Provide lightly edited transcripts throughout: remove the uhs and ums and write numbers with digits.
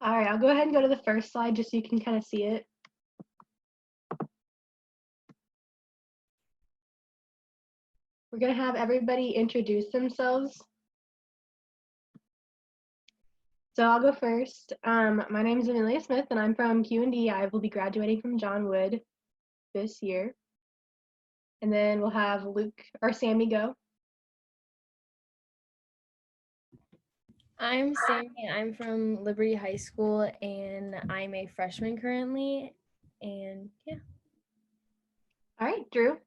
All right, I'll go ahead and go to the first slide just so you can kind of see it. We're going to have everybody introduce themselves. So I'll go first. My name is Amelia Smith, and I'm from Q&D. I will be graduating from John Wood this year. And then we'll have Luke or Sammy go. I'm Sammy. I'm from Liberty High School, and I'm a freshman currently. And yeah. All right, Drew.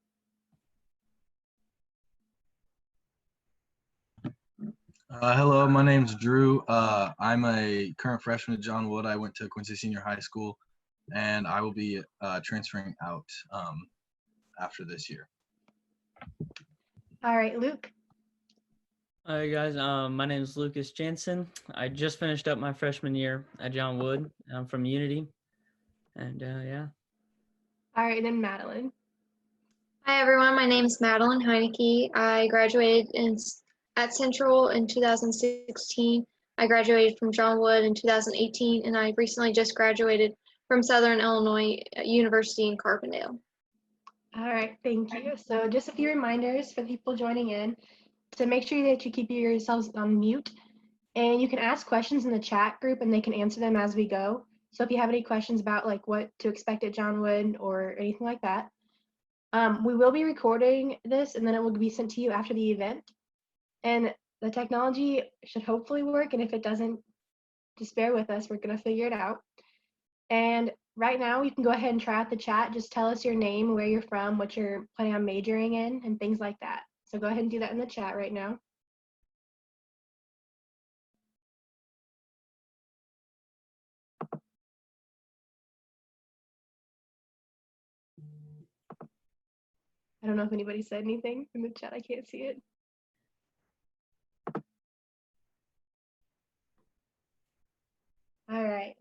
Hello, my name's Drew. I'm a current freshman at John Wood. I went to Quincy Senior High School, and I will be transferring out after this year. All right, Luke. Hi guys, my name is Lucas Jansen. I just finished up my freshman year at John Wood. I'm from Unity, and yeah. All right, then Madeline. Hi everyone, my name is Madeline Heineke. I graduated at Central in 2016. I graduated from John Wood in 2018, and I recently just graduated from Southern Illinois University in Carbondale. All right, thank you. So just a few reminders for people joining in to make sure that you keep yourselves on mute, and you can ask questions in the chat group and they can answer them as we go. So if you have any questions about like what to expect at John Wood or anything like that, we will be recording this and then it will be sent to you after the event. And the technology should hopefully work, and if it doesn't, just bear with us, we're gonna figure it out. And right now you can go ahead and try out the chat. Just tell us your name, where you're from, what you're planning on majoring in, and things like that. So go ahead and do that in the chat right now. I don't know if anybody said anything in the chat. I can't see it. All right.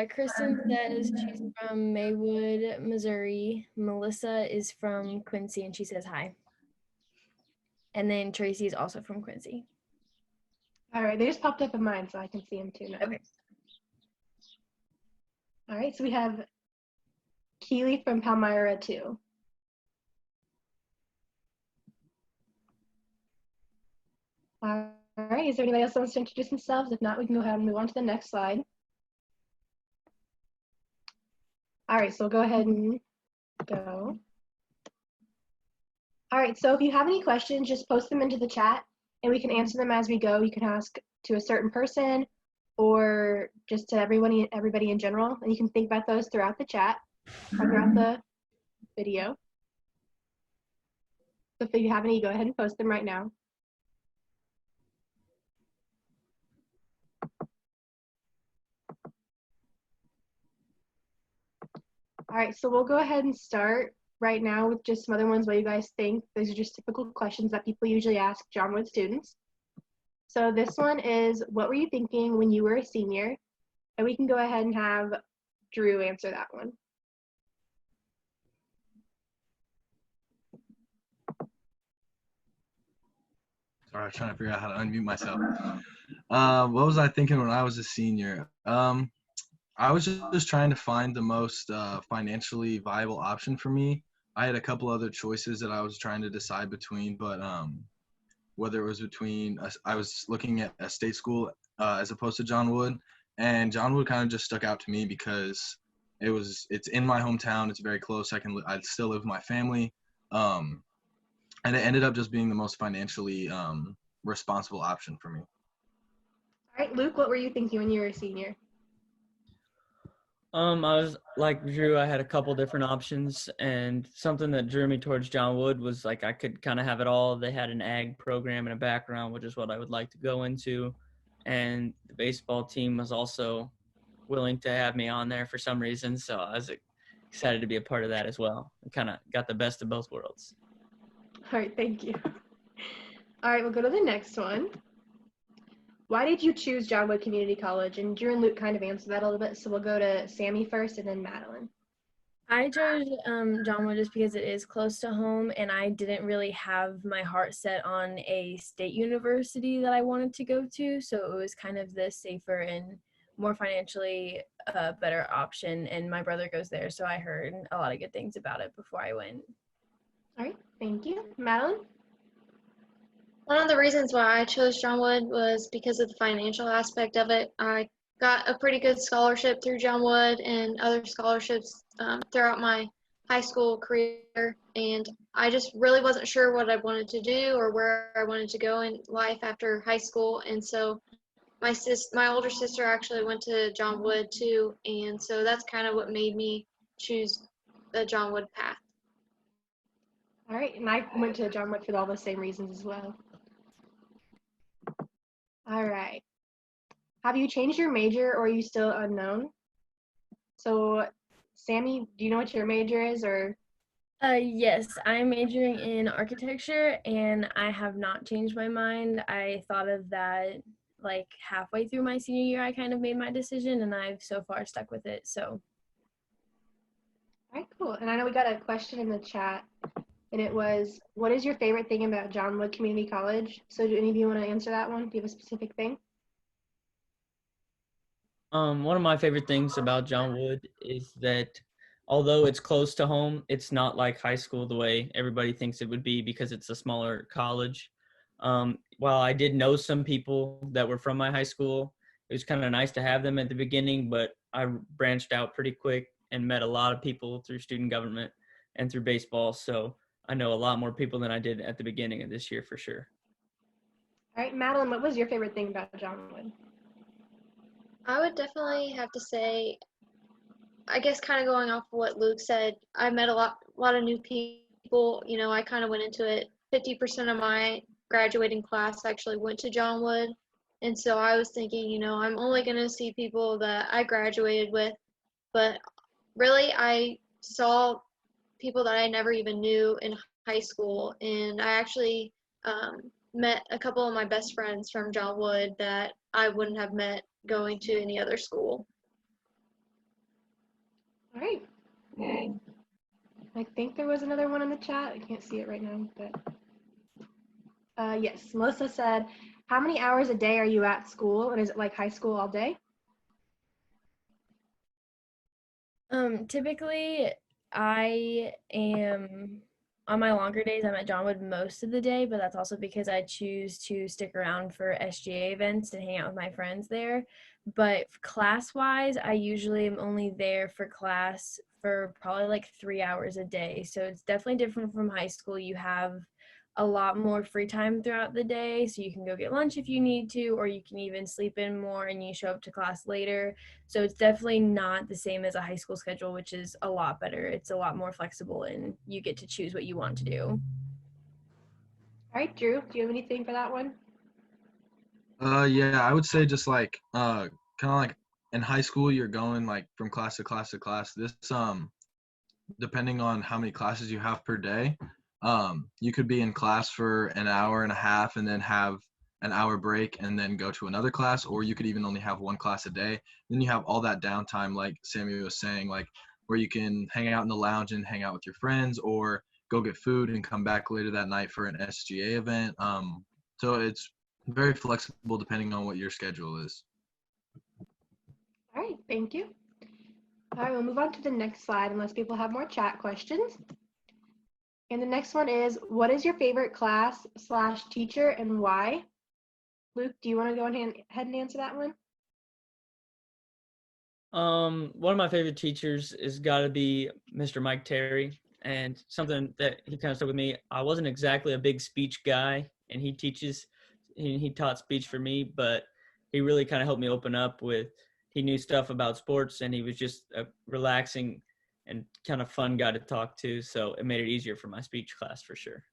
Kristen says she's from Maywood, Missouri. Melissa is from Quincy, and she says hi. And then Tracy is also from Quincy. All right, they just popped up in mine, so I can see them too now. Okay. All right, so we have Keely from Palmyra too. All right, is there anybody else that wants to introduce themselves? If not, we can go ahead and move on to the next slide. All right, so we'll go ahead and go. All right, so if you have any questions, just post them into the chat and we can answer them as we go. You can ask to a certain person or just to everybody in general, and you can think about those throughout the chat or throughout the video. So if you have any, go ahead and post them right now. All right, so we'll go ahead and start right now with just some other ones. What you guys think? These are just typical questions that people usually ask John Wood students. So this one is, what were you thinking when you were a senior? And we can go ahead and have Drew answer that one. Sorry, I was trying to figure out how to unmute myself. What was I thinking when I was a senior? I was just trying to find the most financially viable option for me. I had a couple other choices that I was trying to decide between, but whether it was between, I was looking at a state school as opposed to John Wood, and John Wood kind of just stuck out to me because it's in my hometown, it's very close, I still live with my family, and it ended up just being the most financially responsible option for me. All right, Luke, what were you thinking when you were a senior? I was like Drew, I had a couple different options, and something that drew me towards John Wood was like I could kind of have it all. They had an ag program and a background, which is what I would like to go into, and the baseball team was also willing to have me on there for some reason, so I was excited to be a part of that as well. I kind of got the best of both worlds. All right, thank you. All right, we'll go to the next one. Why did you choose John Wood Community College? And Drew and Luke kind of answered that a little bit, so we'll go to Sammy first and then Madeline. I chose John Wood just because it is close to home, and I didn't really have my heart set on a state university that I wanted to go to, so it was kind of the safer and more financially better option. And my brother goes there, so I heard a lot of good things about it before I went. All right, thank you. Madeline? One of the reasons why I chose John Wood was because of the financial aspect of it. I got a pretty good scholarship through John Wood and other scholarships throughout my high school career, and I just really wasn't sure what I wanted to do or where I wanted to go in life after high school. And so my older sister actually went to John Wood too, and so that's kind of what made me choose the John Wood path. All right, and I went to John Wood for all the same reasons as well. All right. Have you changed your major or are you still unknown? So, Sammy, do you know what your major is or? Yes, I'm majoring in architecture, and I have not changed my mind. I thought of that like halfway through my senior year. I kind of made my decision, and I've so far stuck with it. So, All right, cool. And I know we got a question in the chat, and it was, what is your favorite thing about John Wood Community College? So do any of you want to answer that one? Do you have a specific thing? One of my favorite things about John Wood is that although it's close to home, it's not like high school the way everybody thinks it would be because it's a smaller college. While I did know some people that were from my high school, it was kind of nice to have them at the beginning, but I branched out pretty quick and met a lot of people through student government and through baseball. So I know a lot more people than I did at the beginning of this year for sure. All right, Madeline, what was your favorite thing about John Wood? I would definitely have to say, I guess kind of going off of what Luke said, I met a lot of new people. You know, I kind of went into it. 50% of my graduating class actually went to John Wood. And so I was thinking, you know, I'm only going to see people that I graduated with. But really, I saw people that I never even knew in high school. And I actually met a couple of my best friends from John Wood that I wouldn't have met going to any other school. All right. I think there was another one in the chat. I can't see it right now, but yes, Melissa said, how many hours a day are you at school? And is it like high school all day? typically, I am on my longer days, I'm at John Wood most of the day, but that's also because I choose to stick around for SGA events and hang out with my friends there. But class-wise, I usually am only there for class for probably like 3 hours a day. So it's definitely different from high school. You have a lot more free time throughout the day, so you can go get lunch if you need to, or you can even sleep in more and you show up to class later. So it's definitely not the same as a high school schedule, which is a lot better. It's a lot more flexible and you get to choose what you want to do. All right, Drew, do you have anything for that one? Yeah, I would say just like kind of like in high school, you're going like from class to class to class. This depending on how many classes you have per day, you could be in class for an hour and a half and then have an hour break and then go to another class, or you could even only have one class a day. Then you have all that downtime, like Sammy was saying, like where you can hang out in the lounge and hang out with your friends, or go get food and come back later that night for an SGA event. So it's very flexible depending on what your schedule is. All right, thank you. All right, we'll move on to the next slide unless people have more chat questions. And the next one is, what is your favorite class / teacher and why? Luke, do you want to go ahead and answer that one? One of my favorite teachers is got to be Mr. Mike Terry, and something that he kind of stuck with me. I wasn't exactly a big speech guy, and he taught speech for me, but he really kind of helped me open up with. He knew stuff about sports, and he was just a relaxing and kind of fun guy to talk to, so it made it easier for my speech class for sure.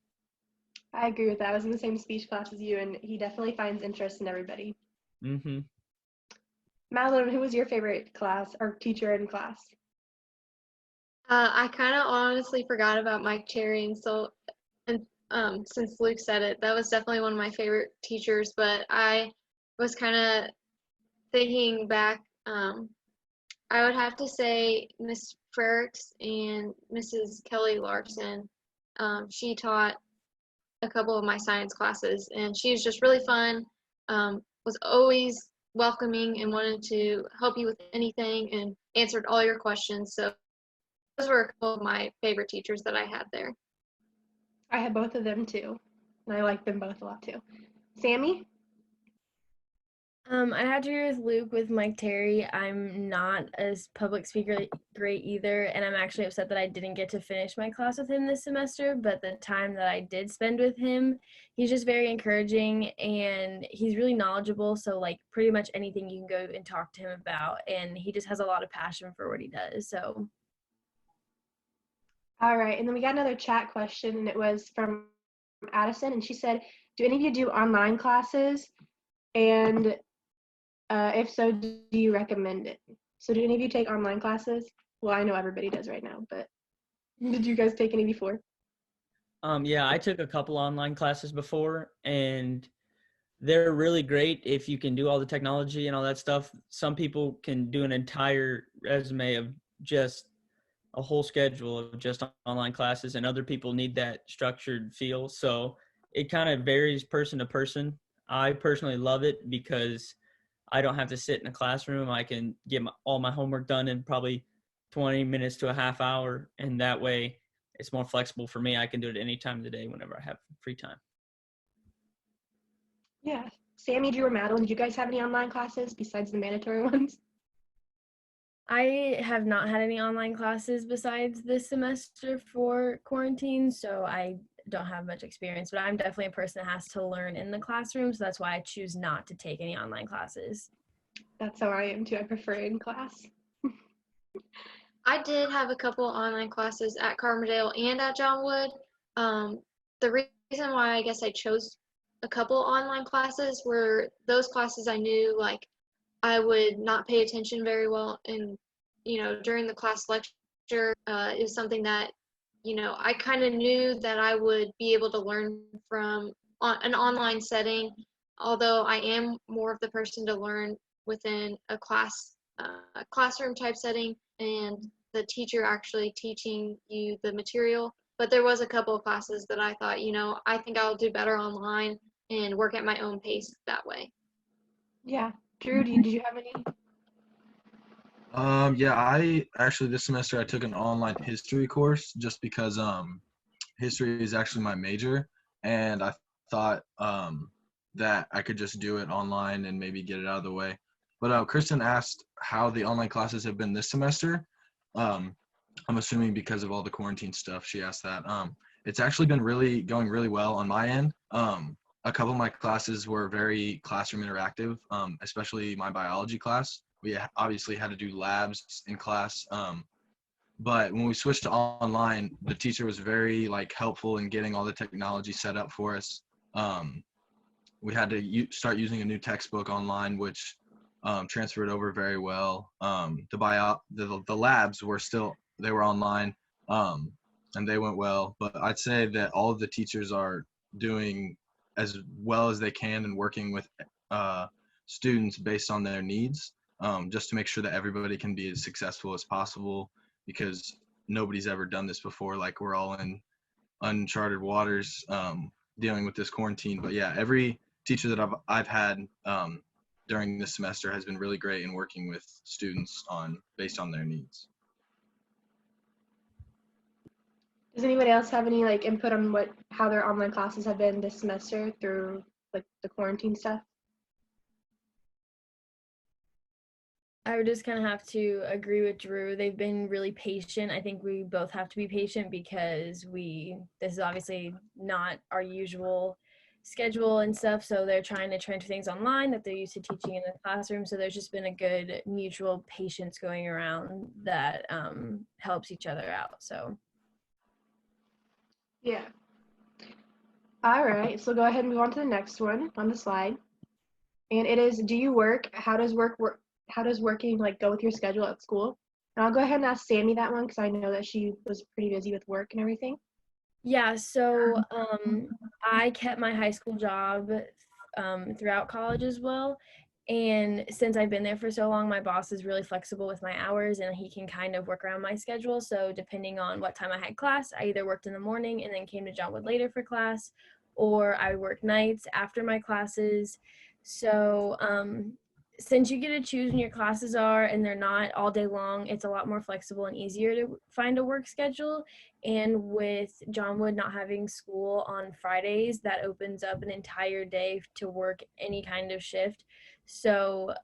I agree with that. I was in the same speech class as you, and he definitely finds interest in everybody. Mm-hmm. Madeline, who was your favorite class or teacher in class? I kind of honestly forgot about Mike Cherry, and so, since Luke said it, that was definitely one of my favorite teachers. But I was kind of thinking back I would have to say Miss Frericks and Mrs. Kelly Larson. She taught a couple of my science classes, and she was just really fun. Was always welcoming and wanted to help you with anything and answered all your questions. So those were a couple of my favorite teachers that I had there. I had both of them too, and I liked them both a lot too. Sammy? I had to agree with Luke with Mike Terry. I'm not as public speaker great either, and I'm actually upset that I didn't get to finish my class with him this semester, but the time that I did spend with him, he's just very encouraging and he's really knowledgeable, so like pretty much anything you can go and talk to him about, and he just has a lot of passion for what he does. So All right, and then we got another chat question, and it was from Addison, and she said, do any of you do online classes? And if so, do you recommend it? So do any of you take online classes? Well, I know everybody does right now, but did you guys take any before? Yeah, I took a couple online classes before, and they're really great if you can do all the technology and all that stuff. Some people can do an entire resume of just a whole schedule of just online classes, and other people need that structured feel. So it kind of varies person to person. I personally love it because I don't have to sit in a classroom. I can get all my homework done in probably 20 minutes to a half hour, and that way it's more flexible for me. I can do it any time of the day whenever I have free time. Yeah. Sammy, Drew, or Madeline, did you guys have any online classes besides the mandatory ones? I have not had any online classes besides this semester for quarantine, so I don't have much experience, but I'm definitely a person that has to learn in the classroom, so that's why I choose not to take any online classes. That's how I am too. I prefer in class. I did have a couple online classes at Carbondale and at John Wood. The reason why I guess I chose a couple online classes were those classes I knew like I would not pay attention very well, and during the class lecture is something that I kind of knew that I would be able to learn from an online setting, although I am more of the person to learn within a classroom type setting and the teacher actually teaching you the material. But there was a couple of classes that I thought, I think I'll do better online and work at my own pace that way. Yeah. Drew, did you have any? Yeah, I actually this semester I took an online history course just because history is actually my major, and I thought that I could just do it online and maybe get it out of the way. But Kristen asked how the online classes have been this semester. I'm assuming because of all the quarantine stuff, she asked that. It's actually been going really well on my end. A couple of my classes were very classroom interactive, especially my biology class. We obviously had to do labs in class, but when we switched to online, the teacher was very helpful in getting all the technology set up for us. We had to start using a new textbook online, which transferred over very well. The labs were they were online, and they went well. But I'd say that all of the teachers are doing as well as they can and working with students based on their needs, just to make sure that everybody can be as successful as possible, because nobody's ever done this before. Like, we're all in uncharted waters dealing with this quarantine. But yeah, every teacher that I've had during this semester has been really great in working with students based on their needs. Does anybody else have any input on how their online classes have been this semester through the quarantine stuff? I would just kind of have to agree with Drew. They've been really patient. I think we both have to be patient because this is obviously not our usual schedule and stuff. So they're trying to transfer things online that they're used to teaching in the classroom. So there's just been a good mutual patience going around that helps each other out. So. Yeah. All right, so go ahead and move on to the next one on the slide. And it is, do you work? How does working go with your schedule at school? And I'll go ahead and ask Sammy that one because I know that she was pretty busy with work and everything. Yeah, so I kept my high school job throughout college as well. And since I've been there for so long, my boss is really flexible with my hours and he can kind of work around my schedule. So depending on what time I had class, I either worked in the morning and then came to John Wood later for class, or I worked nights after my classes. So since you get to choose when your classes are and they're not all day long, it's a lot more flexible and easier to find a work schedule. And with John Wood not having school on Fridays, that opens up an entire day to work any kind of shift. So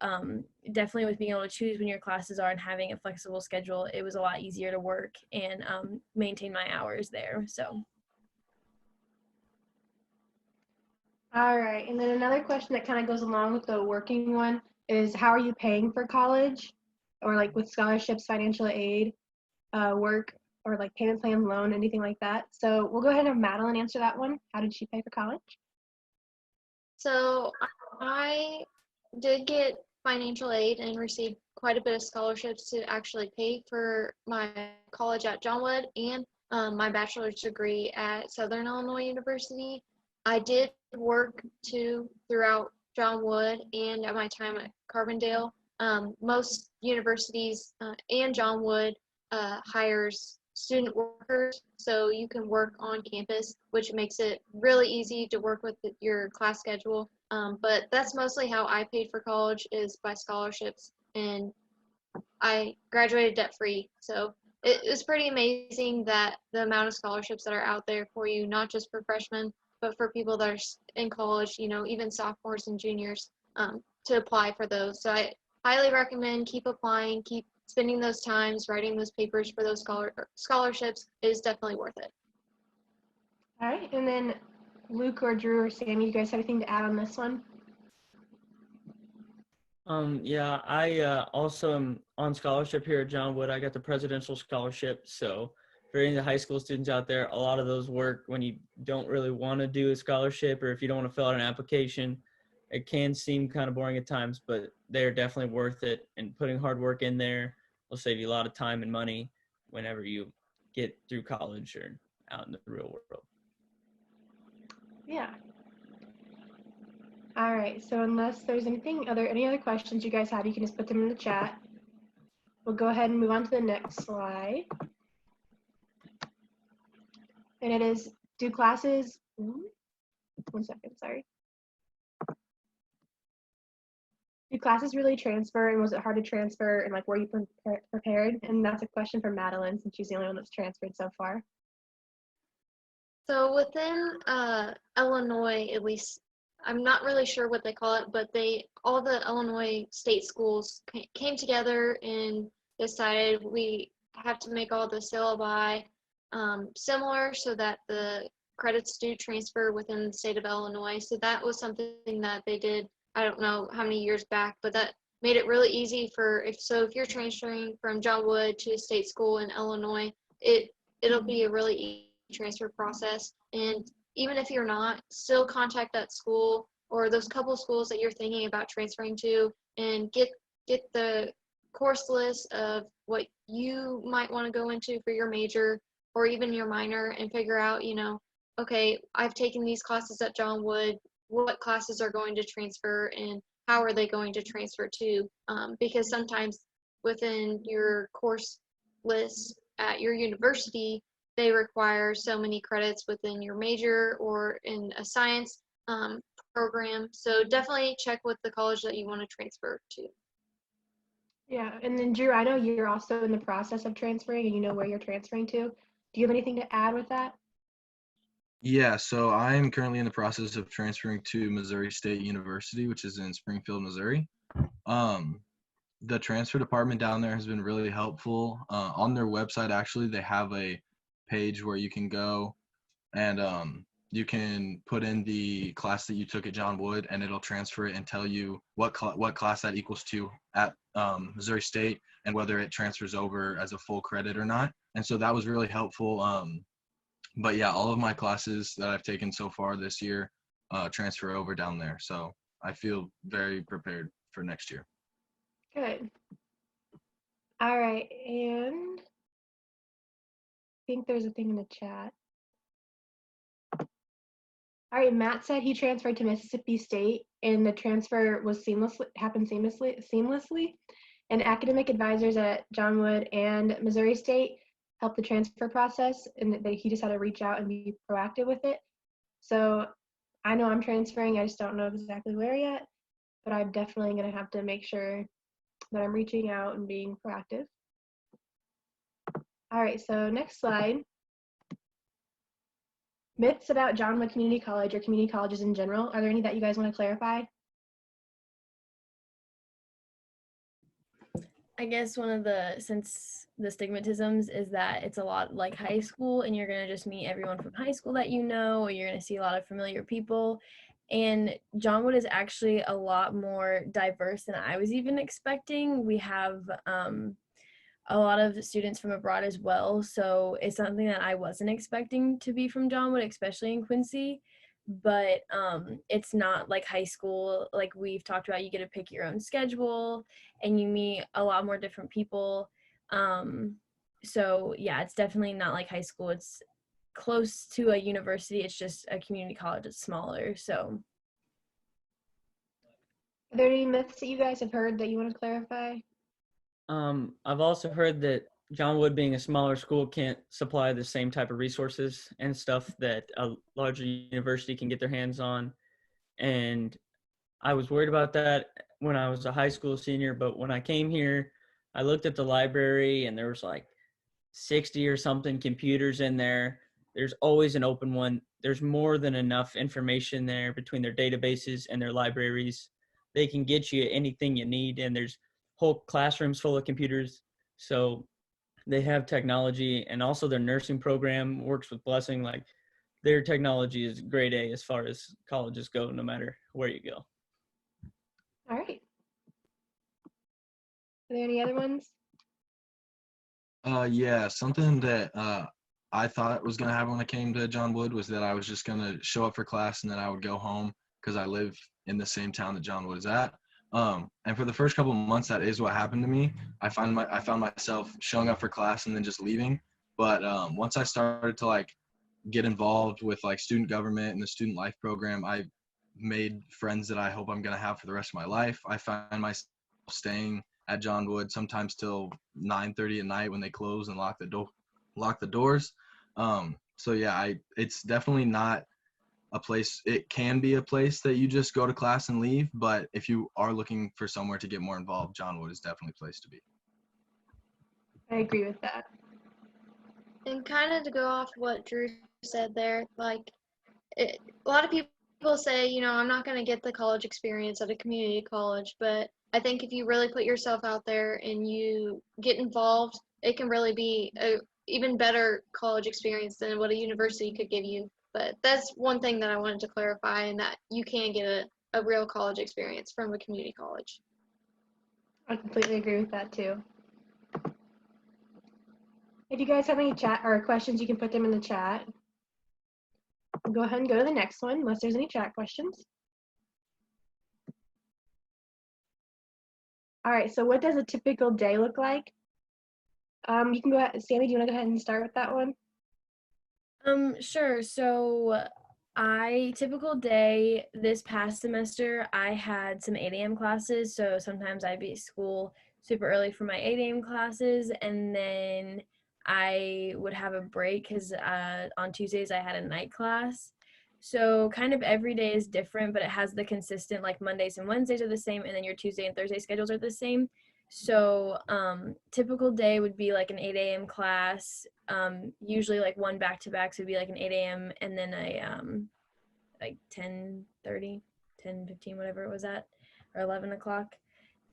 definitely with being able to choose when your classes are and having a flexible schedule, it was a lot easier to work and maintain my hours there. So. All right, and then another question that kind of goes along with the working one is how are you paying for college, or like with scholarships, financial aid, work, or like payment plan, loan, anything like that. So we'll go ahead and have Madeline answer that one. How did she pay for college? So I did get financial aid and received quite a bit of scholarships to actually pay for my college at John Wood and my bachelor's degree at Southern Illinois University. I did work too throughout John Wood and at my time at Carbondale. Most universities and John Wood hires student workers, so you can work on campus, which makes it really easy to work with your class schedule. But that's mostly how I paid for college, is by scholarships, and I graduated debt-free. So it's pretty amazing that the amount of scholarships that are out there for you, not just for freshmen, but for people that are in college, you know, even sophomores and juniors, to apply for those. So I highly recommend keep applying, keep spending those times, writing those papers for those scholarships. Is definitely worth it. All right, and then Luke or Drew or Sammy, you guys have anything to add on this one? Yeah, I also am on scholarship here at John Wood. I got the presidential scholarship. So for any of the high school students out there, a lot of those work when you don't really want to do a scholarship, or if you don't want to fill out an application. It can seem kind of boring at times, but they're definitely worth it. And putting hard work in there will save you a lot of time and money whenever you get through college or out in the real world. Yeah. All right, so unless there's any other questions you guys have, you can just put them in the chat. We'll go ahead and move on to the next slide. And it is, do classes, 1 second, sorry. Do classes really transfer, and was it hard to transfer, and like were you prepared? And that's a question for Madeline, since she's the only one that's transferred so far. So within Illinois, at least, I'm not really sure what they call it, but all the Illinois state schools came together and decided we have to make all the syllabi similar so that the credits do transfer within the state of Illinois. So that was something that they did, I don't know how many years back, but that made it really easy for, if you're transferring from John Wood to a state school in Illinois, it'll be a really easy transfer process. And even if you're not, still contact that school or those couple schools that you're thinking about transferring to, and get the course list of what you might want to go into for your major or even your minor, and figure out, you know, okay, I've taken these classes at John Wood, what classes are going to transfer and how are they going to transfer to, because sometimes within your course list at your university, they require so many credits within your major or in a science program. So definitely check with the college that you want to transfer to. Yeah, and then Drew, I know you're also in the process of transferring and you know where you're transferring to. Do you have anything to add with that? Yeah, so I am currently in the process of transferring to Missouri State University, which is in Springfield, Missouri. The transfer department down there has been really helpful. On their website, actually, they have a page where you can go and you can put in the class that you took at John Wood, and it'll transfer it and tell you what class that equals to at Missouri State, and whether it transfers over as a full credit or not. And so that was really helpful. But yeah, all of my classes that I've taken so far this year transfer over down there. So I feel very prepared for next year. Good. All right, and I think there's a thing in the chat. All right, Matt said he transferred to Mississippi State and the transfer was happened seamlessly. And academic advisors at John Wood and Missouri State helped the transfer process, and he just had to reach out and be proactive with it. So I know I'm transferring, I just don't know exactly where yet, but I'm definitely going to have to make sure that I'm reaching out and being proactive. All right, so next slide. Myths about John Wood Community College or community colleges in general. Are there any that you guys want to clarify? I guess since the stigmatisms is that it's a lot like high school and you're going to just meet everyone from high school that you know, or you're going to see a lot of familiar people. And John Wood is actually a lot more diverse than I was even expecting. We have a lot of students from abroad as well. So it's something that I wasn't expecting to be from John Wood, especially in Quincy. But it's not like high school. Like we've talked about, you get to pick your own schedule and you meet a lot more different people. So yeah, it's definitely not like high school. It's close to a university. It's just a community college. It's smaller. So Are there any myths that you guys have heard that you want to clarify? I've also heard that John Wood, being a smaller school, can't supply the same type of resources and stuff that a larger university can get their hands on. And I was worried about that when I was a high school senior, but when I came here, I looked at the library and there was like 60 or something computers in there. There's always an open one. There's more than enough information there between their databases and their libraries. They can get you anything you need, and there's whole classrooms full of computers. So they have technology, and also their nursing program works with Blessing. Like their technology is grade A as far as colleges go, no matter where you go. All right. Are there any other ones? Yeah, something that I thought was gonna happen when I came to John Wood was that I was just gonna show up for class and then I would go home because I live in the same town that John Wood is at. And for the first couple of months, that is what happened to me. I found myself showing up for class and then just leaving. But once I started to like get involved with like student government and the student life program, I made friends that I hope I'm gonna have for the rest of my life. I find myself staying at John Wood sometimes till 9:30 at night when they close and lock the doors. So yeah, it's definitely not a place. It can be a place that you just go to class and leave, but if you are looking for somewhere to get more involved, John Wood is definitely a place to be. I agree with that. And kind of to go off what Drew said there, like a lot of people say, you know, I'm not going to get the college experience at a community college, but I think if you really put yourself out there and you get involved, it can really be a even better college experience than what a university could give you. But that's one thing that I wanted to clarify, and that you can get a real college experience from a community college. I completely agree with that too. If you guys have any chat or questions, you can put them in the chat. We'll go ahead and go to the next one, unless there's any chat questions. All right, so what does a typical day look like? You can go ahead, Sammy, do you want to go ahead and start with that one? Sure. So typical day this past semester, I had some 8 a.m. classes. So sometimes I'd be at school super early for my 8 a.m. classes, and then I would have a break because on Tuesdays I had a night class. So kind of every day is different, but it has the consistent, like Mondays and Wednesdays are the same, and then your Tuesday and Thursday schedules are the same. So typical day would be like an 8 a.m. class. Usually like one back-to-back, so it'd be like an 8 a.m. and then a like 10:30, 10:15, whatever it was at, or 11 o'clock.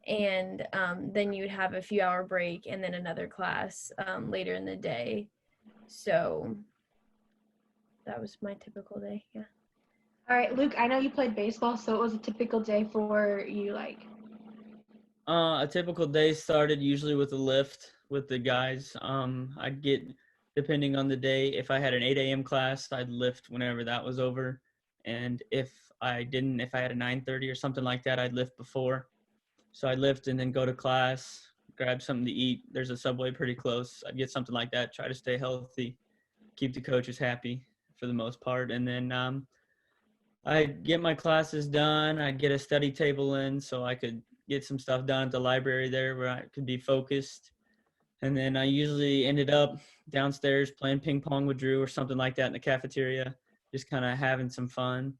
And then you'd have a few-hour break and then another class later in the day. So that was my typical day, yeah. All right, Luke, I know you played baseball, so it was a typical day for you, like? A typical day started usually with a lift with the guys. I'd get, depending on the day, if I had an 8 a.m. class, I'd lift whenever that was over. And if I had a 9:30 or something like that, I'd lift before. So I'd lift and then go to class, grab something to eat. There's a Subway pretty close. I'd get something like that, try to stay healthy, keep the coaches happy for the most part. And then I'd get my classes done. I'd get a study table in so I could get some stuff done at the library there where I could be focused. And then I usually ended up downstairs playing ping pong with Drew or something like that in the cafeteria, just kind of having some fun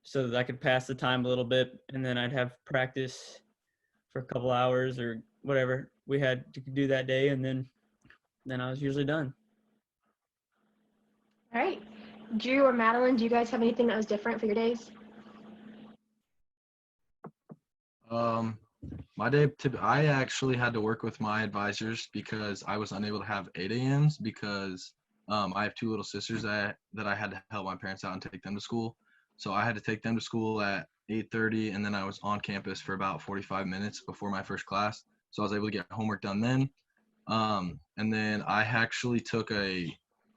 so that I could pass the time a little bit. And then I'd have practice for a couple hours or whatever we had to do that day. And then I was usually done. All right. Drew or Madeline, do you guys have anything that was different for your days? My day, I actually had to work with my advisors because I was unable to have 8 a.m.s because I have 2 little sisters that I had to help my parents out and take them to school. So I had to take them to school at 8:30, and then I was on campus for about 45 minutes before my first class. So I was able to get homework done then. And then I actually took a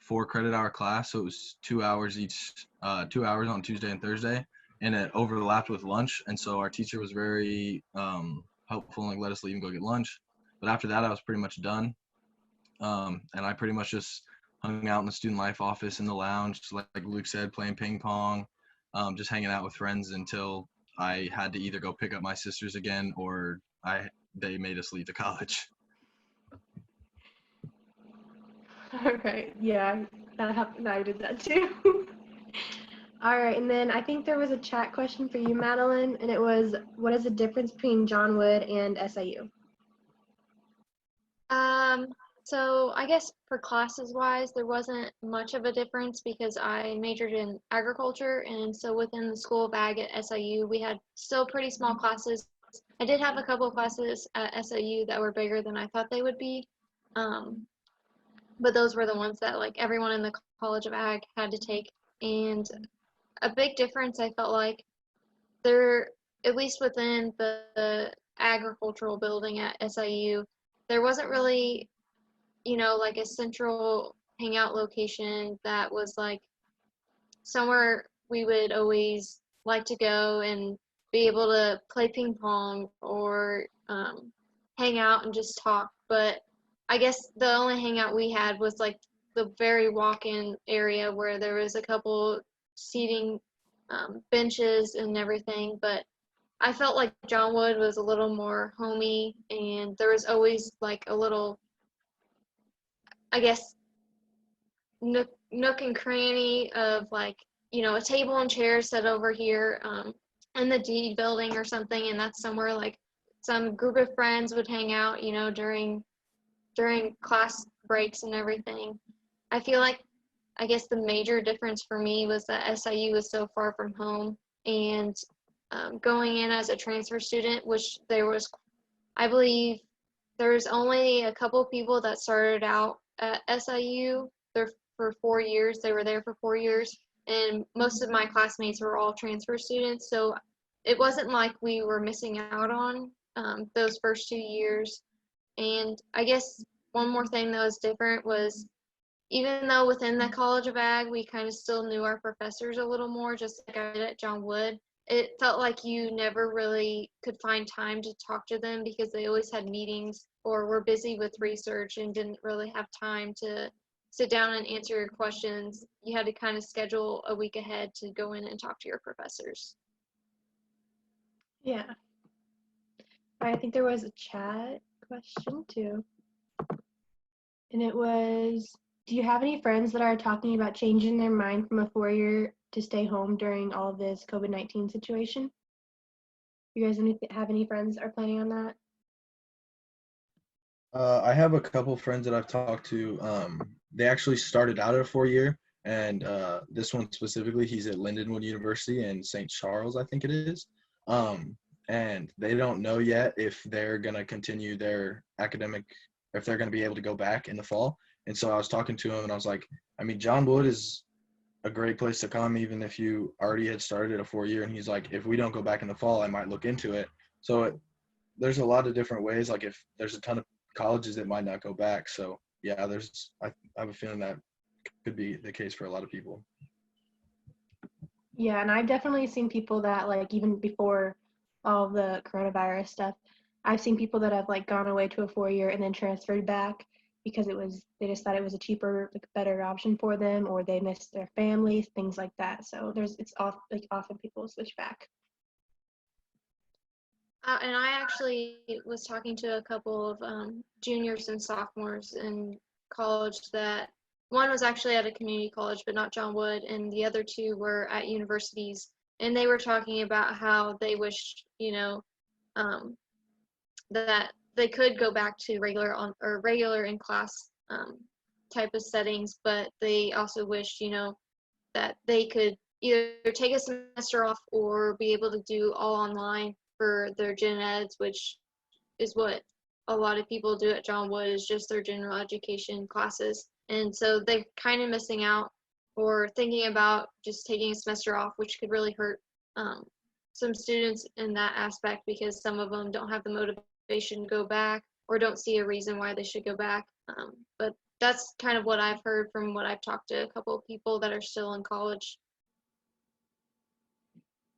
4-credit-hour class, so it was 2 hours each, 2 hours on Tuesday and Thursday, and it overlapped with lunch. And so our teacher was very helpful and let us leave and go get lunch. But after that, I was pretty much done. And I pretty much just hung out in the student life office in the lounge, like Luke said, playing ping pong, just hanging out with friends until I had to either go pick up my sisters again or they made us leave the college. All right. Yeah, that happened. I did that too. All right. And then I think there was a chat question for you, Madeline, and it was, what is the difference between John Wood and SIU? So I guess for classes wise, there wasn't much of a difference because I majored in agriculture, and so within the School of Ag at SIU, we had still pretty small classes. I did have a couple of classes at SIU that were bigger than I thought they would be, but those were the ones that like everyone in the College of Ag had to take. And a big difference I felt like there, at least within the agricultural building at SIU, there wasn't really, like a central hangout location that was like somewhere we would always like to go and be able to play ping pong or hang out and just talk. But I guess the only hangout we had was like the very walk-in area where there was a couple seating benches and everything. But I felt like John Wood was a little more homey, and there was always like a little, I guess, nook and cranny of like, a table and chairs set over here in the D building or something, and that's somewhere like some group of friends would hang out, during class breaks and everything. I feel like, I guess the major difference for me was that SIU was so far from home, and going in as a transfer student, which I believe there was only a couple people that started out at SIU there for 4 years. They were there for 4 years, and most of my classmates were all transfer students. So it wasn't like we were missing out on those first 2 years. And I guess one more thing that was different was, even though within the College of Ag, we kind of still knew our professors a little more, just like I did at John Wood, it felt like you never really could find time to talk to them because they always had meetings or were busy with research and didn't really have time to sit down and answer your questions. You had to kind of schedule a week ahead to go in and talk to your professors. Yeah. I think there was a chat question too. And it was, do you have any friends that are talking about changing their mind from a 4-year to stay home during all of this COVID-19 situation? You guys have any friends that are planning on that? I have a couple friends that I've talked to. They actually started out at a 4-year, and this one specifically, he's at Lindenwood University in St. Charles, I think it is. And they don't know yet if they're going to continue their academic, if they're going to be able to go back in the fall. And so I was talking to him, and I was like, I mean, John Wood is a great place to come, even if you already had started at a 4-year. And he's like, if we don't go back in the fall, I might look into it. So there's a lot of different ways. Like if there's a ton of colleges that might not go back. So yeah, I have a feeling that could be the case for a lot of people. Yeah, and I've definitely seen people that, like, even before all the coronavirus stuff, I've seen people that have like gone away to a 4-year and then transferred back. because they just thought it was a cheaper, like, better option for them, or they missed their families, things like that. So it's often people switch back. And I actually was talking to a couple of juniors and sophomores in college that one was actually at a community college, but not John Wood, and the other two were at universities. And they were talking about how they wished, that they could go back to regular in class type of settings, but they also wished, that they could either take a semester off or be able to do all online for their gen eds, which is what a lot of people do at John Wood, is just their general education classes. And so they're kind of missing out or thinking about just taking a semester off, which could really hurt some students in that aspect, because some of them don't have the motivation to go back or don't see a reason why they should go back. But that's kind of what I've heard from what I've talked to a couple of people that are still in college.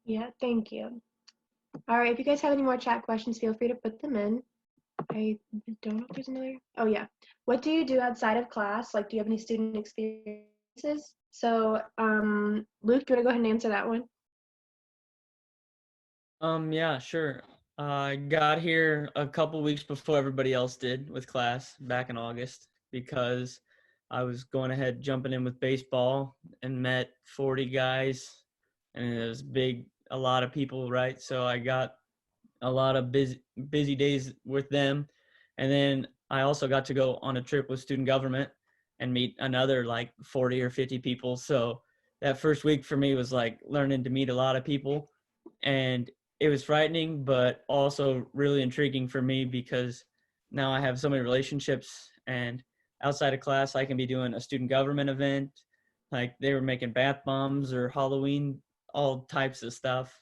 Yeah, thank you. All right, if you guys have any more chat questions, feel free to put them in. I don't know if there's another. Oh, yeah. What do you do outside of class? Like, do you have any student experiences? So, Luke, do you want to go ahead and answer that one? Yeah, sure. I got here a couple weeks before everybody else did with class back in August, because I was going ahead jumping in with baseball and met 40 guys, and it was a lot of people, right? So I got a lot of busy days with them. And then I also got to go on a trip with student government and meet another like 40 or 50 people. So that first week for me was like learning to meet a lot of people, and it was frightening, but also really intriguing for me, because now I have so many relationships, and outside of class, I can be doing a student government event. Like they were making bath bombs or Halloween, all types of stuff.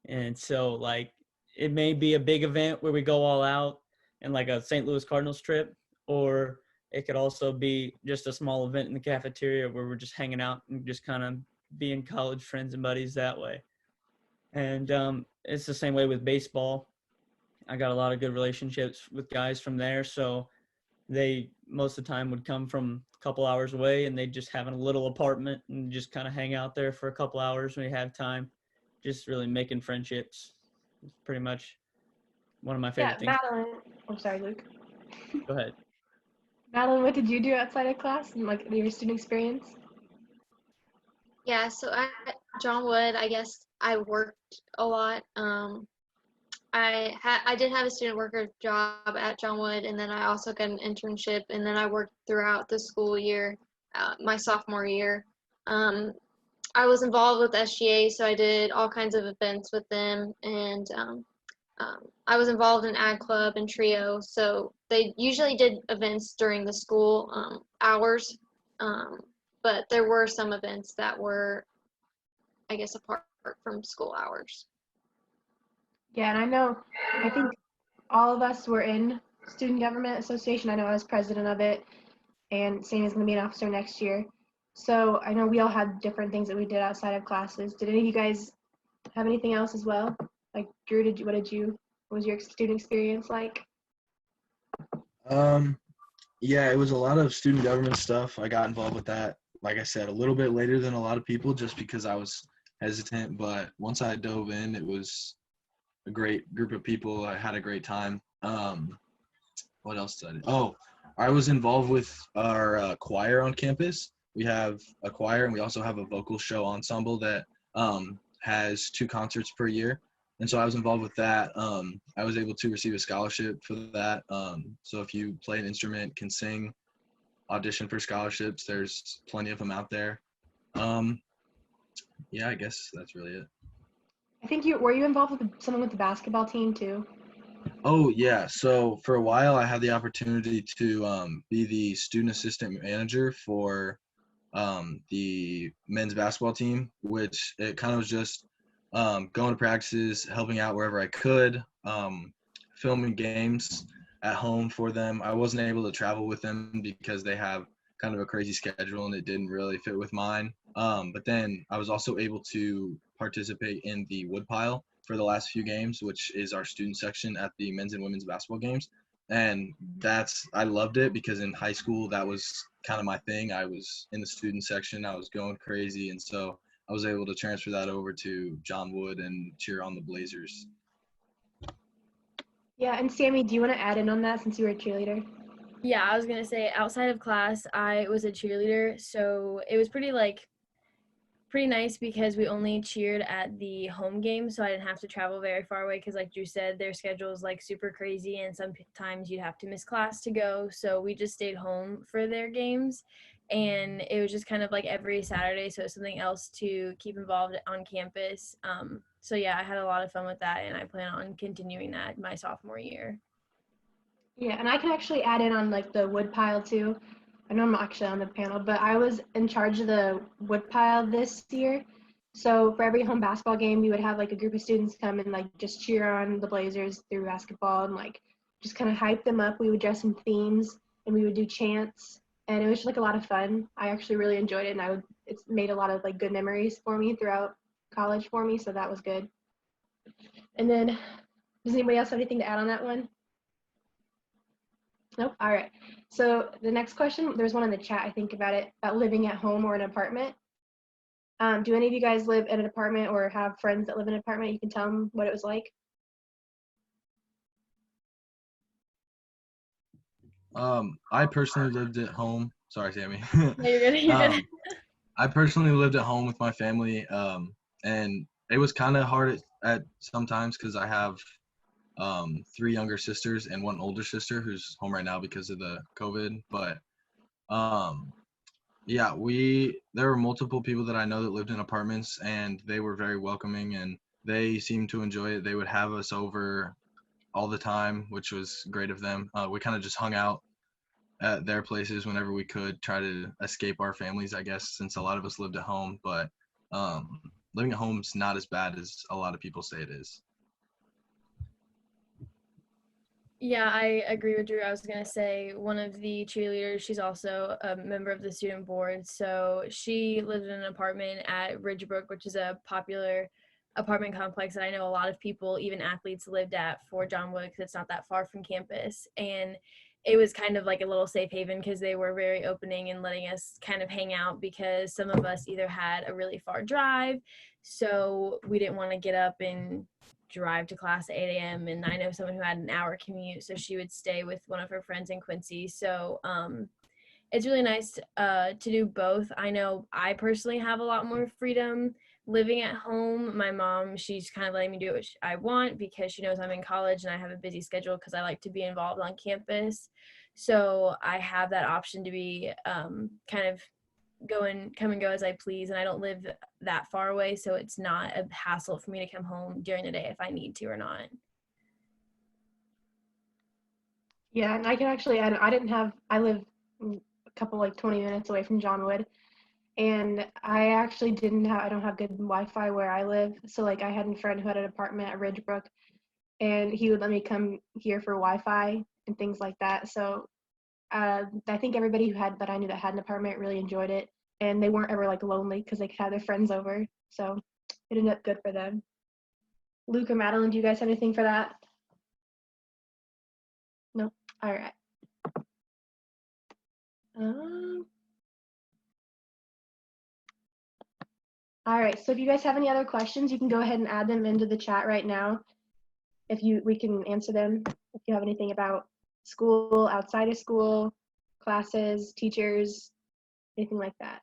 And so like, it may be a big event where we go all out and like a St. Louis Cardinals trip, or it could also be just a small event in the cafeteria where we're just hanging out and just kind of being college friends and buddies that way. And it's the same way with baseball. I got a lot of good relationships with guys from there. So they most of the time would come from a couple hours away, and they'd just have a little apartment and just kind of hang out there for a couple hours when we have time, just really making friendships. It's pretty much one of my favorite things. Madeline. I'm sorry, Luke. Go ahead. Madeline, what did you do outside of class and like your student experience? Yeah, so at John Wood, I guess I worked a lot. I did have a student worker job at John Wood, and then I also got an internship, and then I worked throughout the school year, my sophomore year. I was involved with SGA, so I did all kinds of events with them, and I was involved in Ag Club and Trio, so they usually did events during the school hours, but there were some events that were, I guess, apart from school hours. Yeah, and I think all of us were in Student Government Association. I know I was president of it, and Sam is going to be an officer next year. So I know we all had different things that we did outside of classes. Did any of you guys have anything else as well? Like Drew, what was your student experience like? Yeah, it was a lot of student government stuff. I got involved with that, like I said, a little bit later than a lot of people, just because I was hesitant. But once I dove in, it was a great group of people. I had a great time. What else did I do? Oh, I was involved with our choir on campus. We have a choir, and we also have a vocal show ensemble that has 2 concerts per year. And so I was involved with that. I was able to receive a scholarship for that. So if you play an instrument, can sing, audition for scholarships, there's plenty of them out there. Yeah, I guess that's really it. I think were you involved with someone with the basketball team too? Oh, yeah. So for a while, I had the opportunity to be the student assistant manager for the men's basketball team, which it kind of was just going to practices, helping out wherever I could, filming games at home for them. I wasn't able to travel with them because they have kind of a crazy schedule and it didn't really fit with mine. But then I was also able to participate in the woodpile for the last few games, which is our student section at the men's and women's basketball games. And I loved it because in high school, that was kind of my thing. I was in the student section, I was going crazy. And so I was able to transfer that over to John Wood and cheer on the Blazers. Yeah, and Sammy, do you want to add in on that since you were a cheerleader? Yeah, I was gonna say outside of class, I was a cheerleader, so it was pretty nice because we only cheered at the home game, so I didn't have to travel very far away because like Drew said, their schedule is like super crazy and sometimes you'd have to miss class to go. So we just stayed home for their games, and it was just kind of like every Saturday, so it's something else to keep involved on campus. So yeah, I had a lot of fun with that, and I plan on continuing that my sophomore year. Yeah, and I can actually add in on like the wood pile too. I know I'm actually on the panel, but I was in charge of the wood pile this year. So for every home basketball game, we would have like a group of students come and like just cheer on the Blazers through basketball and like just kind of hype them up. We would dress in themes and we would do chants, and it was just like a lot of fun. I actually really enjoyed it, and it's made a lot of like good memories for me throughout college for me, so that was good. And then, does anybody else have anything to add on that one? Nope. All right. So the next question, there's one in the chat, I think, about living at home or an apartment. Do any of you guys live in an apartment or have friends that live in an apartment? You can tell them what it was like. I personally lived at home. Sorry, Sammy. No, you're good. You're good. I personally lived at home with my family, and it was kind of hard at sometimes because I have 3 younger sisters and 1 older sister who's home right now because of the COVID. But yeah, there were multiple people that I know that lived in apartments, and they were very welcoming and they seemed to enjoy it. They would have us over all the time, which was great of them. We kind of just hung out at their places whenever we could, try to escape our families, I guess, since a lot of us lived at home. But living at home is not as bad as a lot of people say it is. Yeah, I agree with Drew. I was gonna say one of the cheerleaders, she's also a member of the student board. So she lived in an apartment at Ridgebrook, which is a popular apartment complex that I know a lot of people, even athletes, lived at for John Wood because it's not that far from campus. And it was kind of like a little safe haven because they were very opening and letting us kind of hang out because some of us either had a really far drive, so we didn't want to get up and drive to class at 8 a.m. And I know someone who had an hour commute, so she would stay with one of her friends in Quincy. So it's really nice to do both. I know I personally have a lot more freedom living at home. My mom, she's kind of letting me do what I want because she knows I'm in college and I have a busy schedule because I like to be involved on campus. So I have that option to be kind of come and go as I please, and I don't live that far away, so it's not a hassle for me to come home during the day if I need to or not. Yeah, and I can actually add, I live a couple like 20 minutes away from John Wood, and I actually I don't have good Wi-Fi where I live. So like I had a friend who had an apartment at Ridgebrook, and he would let me come here for Wi-Fi and things like that. So I think everybody that I knew that had an apartment really enjoyed it, and they weren't ever like lonely because they could have their friends over. So it ended up good for them. Luke or Madeline, do you guys have anything for that? Nope. All right. All right. So if you guys have any other questions, you can go ahead and add them into the chat right now. We can answer them if you have anything about school, outside of school, classes, teachers, anything like that.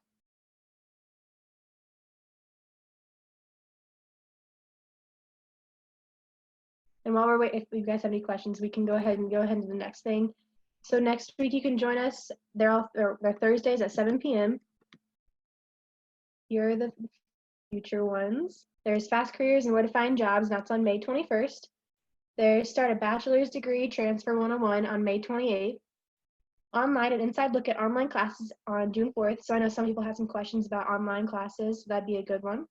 And while we're waiting, if you guys have any questions, we can go ahead to the next thing. So next week you can join us. They're Thursdays at 7 p.m. Here are the future ones. There's Fast Careers and Where to Find Jobs, and that's on May 21st. There's Start a Bachelor's Degree Transfer 101 on May 28th. Online, an inside look at online classes on June 4th. So I know some people have some questions about online classes, so that'd be a good one.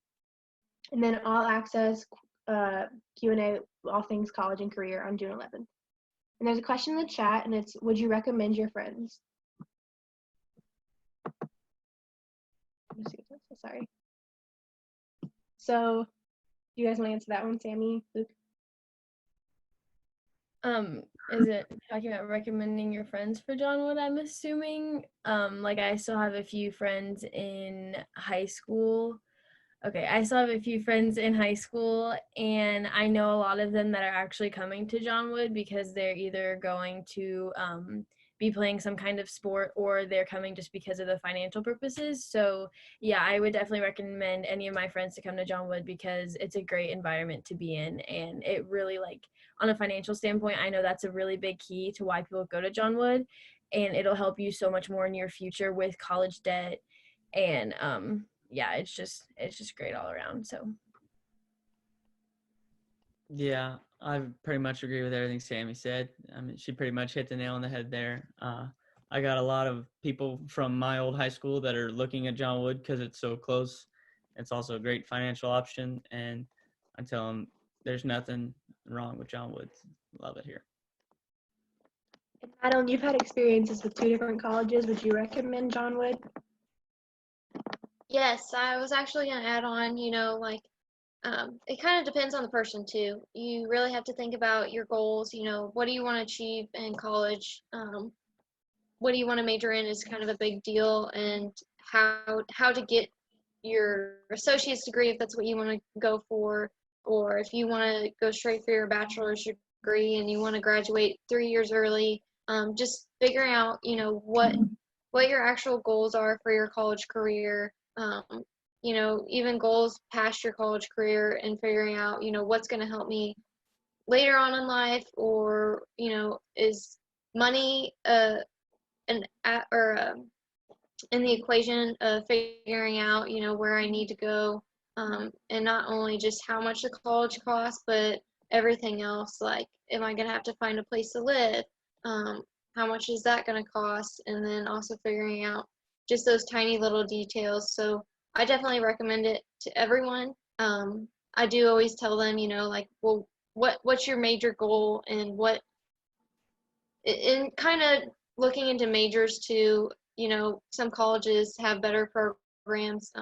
And then All Access Q&A, all things college and career on June 11th. And there's a question in the chat, and it's, would you recommend your friends? Sorry. So, do you guys want to answer that one, Sammy, Luke? Is it talking about recommending your friends for John Wood, I'm assuming? Like I still have a few friends in high school. Okay, I still have a few friends in high school, and I know a lot of them that are actually coming to John Wood because they're either going to be playing some kind of sport, or they're coming just because of the financial purposes. So yeah, I would definitely recommend any of my friends to come to John Wood because it's a great environment to be in, and it really, like, on a financial standpoint, I know that's a really big key to why people go to John Wood, and it'll help you so much more in your future with college debt. And yeah, it's just great all around. So Yeah, I pretty much agree with everything Sammy said. I mean, she pretty much hit the nail on the head there. I got a lot of people from my old high school that are looking at John Wood because it's so close. It's also a great financial option, and I tell them there's nothing wrong with John Wood. Love it here. Madeline, you've had experiences with 2 different colleges. Would you recommend John Wood? Yes, I was actually going to add on, like, it kind of depends on the person too. You really have to think about your goals. What do you want to achieve in college? What do you want to major in is kind of a big deal, and how to get your associate's degree if that's what you want to go for, or if you want to go straight for your bachelor's degree and you want to graduate 3 years early. Just figuring out, what your actual goals are for your college career. Even goals past your college career, and figuring out, what's going to help me later on in life, or, is money in the equation of figuring out, where I need to go, and not only just how much the college costs, but everything else. Like, am I going to have to find a place to live? How much is that going to cost? And then also figuring out just those tiny little details. So I definitely recommend it to everyone. I do always tell them, like, well, what's your major goal, and kind of looking into majors too. Some colleges have better programs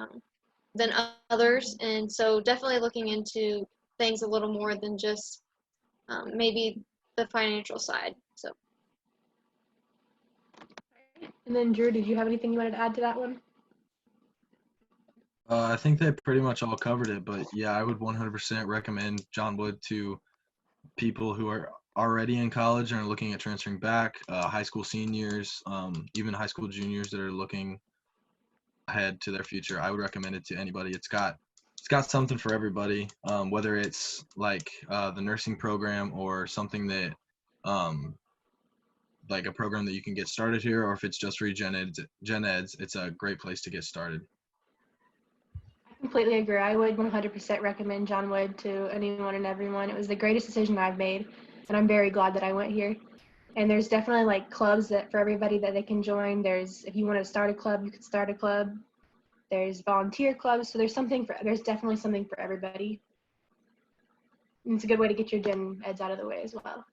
than others, and so definitely looking into things a little more than just maybe the financial side. So. And then Drew, did you have anything you wanted to add to that one? I think they pretty much all covered it, but yeah, I would 100% recommend John Wood to people who are already in college and are looking at transferring back, high school seniors, even high school juniors that are looking ahead to their future. I would recommend it to anybody. It's got something for everybody, whether it's like the nursing program or something that like a program that you can get started here, or if it's just for gen eds, it's a great place to get started. I completely agree. I would 100% recommend John Wood to anyone and everyone. It was the greatest decision I've made, and I'm very glad that I went here. And there's definitely like clubs that for everybody that they can join. If you want to start a club, you can start a club. There's volunteer clubs, so there's definitely something for everybody. And it's a good way to get your gen eds out of the way as well.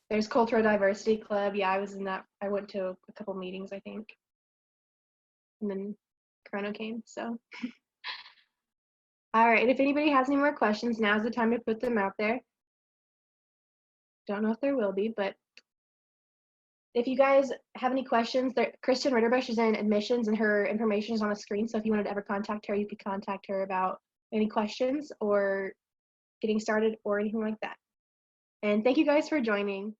There's Cultural Diversity Club. Yeah, I was in that. I went to a couple meetings, I think. And then Corona came, so. All right, if anybody has any more questions, now's the time to put them out there. Don't know if there will be, but if you guys have any questions, Kristen Ritterbush is in admissions and her information is on the screen. So if you wanted to ever contact her, you could contact her about any questions or getting started or anything like that. And thank you guys for joining.